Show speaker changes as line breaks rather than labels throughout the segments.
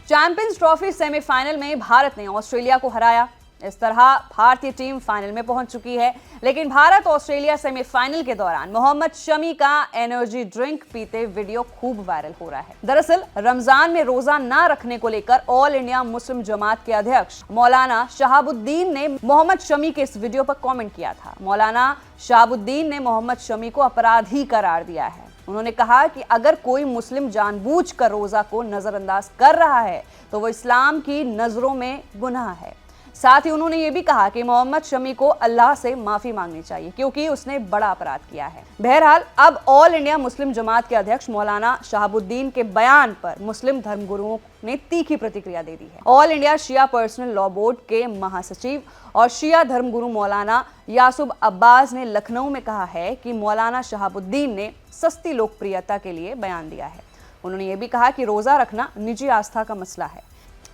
Champions trophy semifinal में भारत ने Australia को हराया। इस तरह भारतीय टीम फाइनल में पहुंच चुकी है। लेकिन भारत ऑस्ट्रेलिया सेमीफाइनल के दौरान मोहम्मद शमी का एनर्जी ड्रिंक पीते वीडियो खूब वायरल हो रहा है। दरअसल रमजान में रोजा ना रखने को लेकर ऑल इंडिया मुस्लिम जमात के अध्यक्ष मौलाना शहाबुद्दीन ने मोहम्मद शमी के इस वीडियो पर कॉमेंट किया था। मौलाना शहाबुद्दीन ने मोहम्मद शमी को अपराधी करार दिया है। उन्होंने कहा कि अगर कोई मुस्लिम जानबूझकर रोजा को नजरअंदाज कर रहा है तो वो इस्लाम की नजरों में गुनाह है। साथ ही उन्होंने ये भी कहा कि मोहम्मद शमी को अल्लाह से माफी मांगनी चाहिए क्योंकि उसने बड़ा अपराध किया है। बहरहाल अब ऑल इंडिया मुस्लिम जमात के अध्यक्ष मौलाना शहाबुद्दीन के बयान पर मुस्लिम धर्मगुरुओं ने तीखी प्रतिक्रिया दे दी है। ऑल इंडिया शिया पर्सनल लॉ बोर्ड के महासचिव और शिया धर्मगुरु मौलाना यासूब अब्बास ने लखनऊ में कहा है कि मौलाना शहाबुद्दीन ने सस्ती लोकप्रियता के लिए बयान दिया है। उन्होंने ये भी कहा कि रोजा रखना निजी आस्था का मसला है,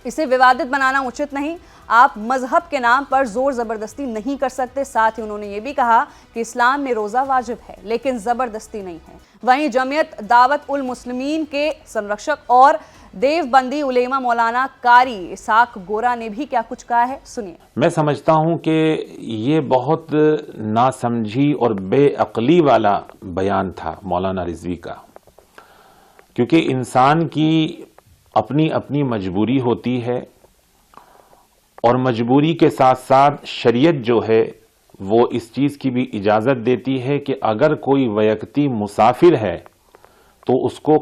इसे विवादित बनाना उचित नहीं। आप मजहब के नाम पर जोर जबरदस्ती नहीं कर सकते। साथ ही उन्होंने ये भी कहा कि इस्लाम में रोजा वाजिब है लेकिन जबरदस्ती नहीं है। वहीं जमीयत दावत उल मुस्लिमीन के संरक्षक और देवबंदी उलेमा मौलाना कारी इसाक गोरा ने भी क्या कुछ कहा है, सुनिए।
मैं समझता हूं कि ये बहुत नासमझी और बेअक्ली वाला बयान था मौलाना रिजवी का, क्योंकि इंसान की अपनी अपनी मजबूरी होती है और मजबूरी के साथ साथ शरीयत जो है वो इस चीज की भी इजाजत देती है कि अगर कोई व्यक्ति मुसाफिर है तो उसको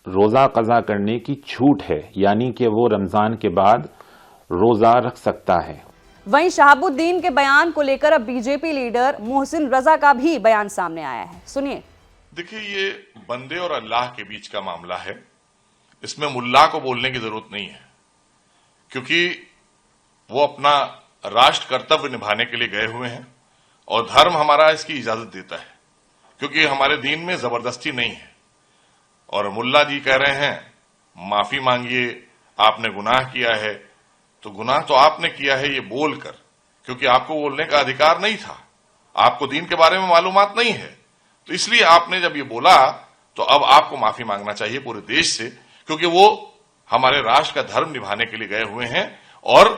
रोजा कज़ा करने की छूट है, यानी कि वो रमजान के बाद रोजा रख सकता है।
वहीं शहाबुद्दीन के बयान को लेकर अब बीजेपी लीडर मोहसिन रजा का भी बयान सामने आया है, सुनिए।
देखिए, ये बंदे और अल्लाह के बीच का मामला है, इसमें मुल्ला को बोलने की जरूरत नहीं है क्योंकि वो अपना राष्ट्र कर्तव्य निभाने के लिए गए हुए हैं और धर्म हमारा इसकी इजाजत देता है क्योंकि हमारे दीन में जबरदस्ती नहीं है। और मुल्ला जी कह रहे हैं माफी मांगिए, आपने गुनाह किया है, तो गुनाह तो आपने किया है ये बोलकर, क्योंकि आपको बोलने का अधिकार नहीं था, आपको दीन के बारे में मालूमात नहीं है, तो इसलिए आपने जब ये बोला तो अब आपको माफी मांगना चाहिए पूरे देश से, क्योंकि वो हमारे राष्ट्र का धर्म निभाने के लिए गए हुए हैं और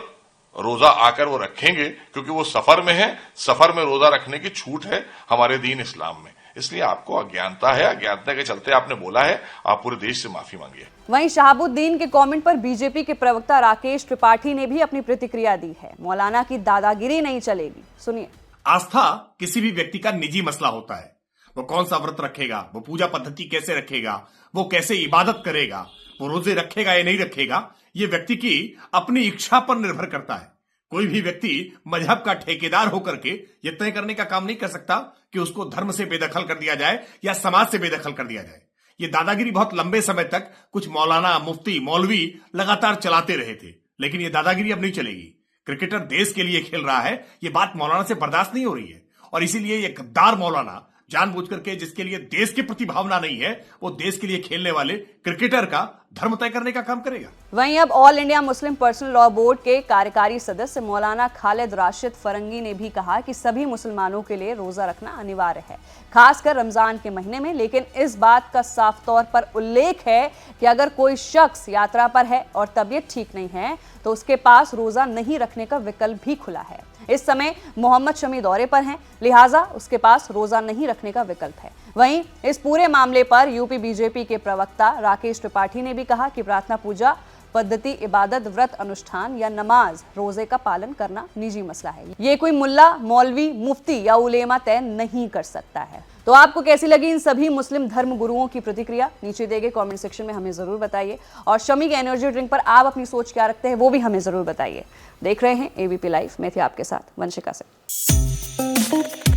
रोजा आकर वो रखेंगे क्योंकि वो सफर में है। सफर में रोजा रखने की छूट है हमारे दीन इस्लाम में, इसलिए आपको अज्ञानता है, अज्ञानता के चलते आपने बोला है, आप पूरे देश से माफी मांगिए।
वहीं शहाबुद्दीन के कमेंट पर बीजेपी के प्रवक्ता राकेश त्रिपाठी ने भी अपनी प्रतिक्रिया दी है। मौलाना की दादागिरी नहीं चलेगी, सुनिए।
आस्था किसी भी व्यक्ति का निजी मसला होता है। वो कौन सा व्रत रखेगा, वो पूजा पद्धति कैसे रखेगा, वो कैसे इबादत करेगा, वो रोजे रखेगा या नहीं रखेगा, ये व्यक्ति की अपनी इच्छा पर निर्भर करता है। कोई भी व्यक्ति मजहब का ठेकेदार होकर के ये तय करने का काम नहीं कर सकता कि उसको धर्म से बेदखल कर दिया जाए या समाज से बेदखल कर दिया जाए। ये दादागिरी बहुत लंबे समय तक कुछ मौलाना, मुफ्ती, मौलवी लगातार चलाते रहे थे, लेकिन ये दादागिरी अब नहीं चलेगी। क्रिकेटर देश के लिए खेल रहा है, ये बात मौलाना से बर्दाश्त नहीं हो रही है और इसीलिए ये गद्दार मौलाना जानबूझ करके, जिसके लिए देश की प्रति भावना नहीं है, वो देश के लिए खेलने वाले क्रिकेटर का धर्म तय करने का काम करेगा।
वहीं अब all India Muslim personal law board के कार्यकारी सदस्य मौलाना खालिद राशिद फरंगी ने भी कहा कि सभी मुसलमानों के लिए रोजा रखना अनिवार्य है, खासकर रमजान के महीने में। लेकिन इस बात का साफ तौर पर उल्लेख है कि अगर कोई शख्स यात्रा पर है और तबीयत ठीक नहीं है तो उसके पास रोजा नहीं रखने का विकल्प भी खुला है। इस समय मोहम्मद शमी दौरे पर हैं, लिहाजा उसके पास रोजा नहीं रखने का विकल्प है। वहीं इस पूरे मामले पर यूपी बीजेपी के प्रवक्ता राकेश त्रिपाठी ने भी कहा कि प्रार्थना, पूजा पद्धति, इबादत, व्रत अनुष्ठान या नमाज, रोजे का पालन करना निजी मसला है, ये कोई मुल्ला, मौलवी, मुफ्ती या उलेमा तय नहीं कर सकता है। तो आपको कैसी लगी इन सभी मुस्लिम धर्म गुरुओं की प्रतिक्रिया, नीचे दिए गए कमेंट सेक्शन में हमें जरूर बताइए। और शमी के एनर्जी ड्रिंक पर आप अपनी सोच क्या रखते हैं वो भी हमें जरूर बताइए। देख रहे हैं एबीपी लाइव, मैं थी आपके साथ वंशिका से।